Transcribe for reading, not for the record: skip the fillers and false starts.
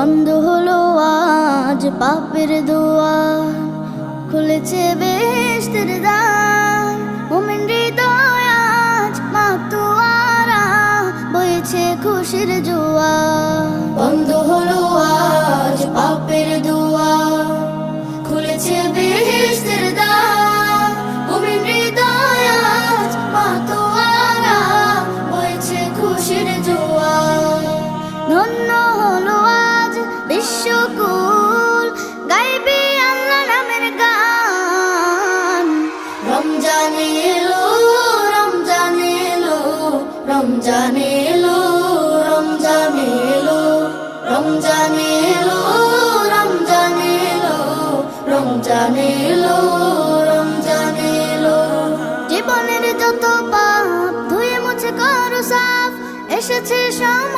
বন্ধ হলো আজ পাপের দুয়ার, খুলেছে বেহেশতের দ্বার। মুমিন হৃদয় আজ মাতোয়ারা, বইছে খুশির জোয়ার। বন্ধ হলো আজ পাপের দুয়ার, খুলেছে বেহেশতের দ্বার। মুমিন হৃদয় আজ মাতোয়ারা, বইছে খুশির জোয়ার। ধন্য হলো আজ বিশ্বকুল, গাইবে আল্লাহ নামের গান। রমজান এলো, রমজান এলো, রমজান এলো, রমজান এলো, রমজান এলো, রমজান এলো, রমজান এলো, রমজান এলো। জীবনের যত পাপ ধুয়ে মুছে করো সাফ, এসেছে সময়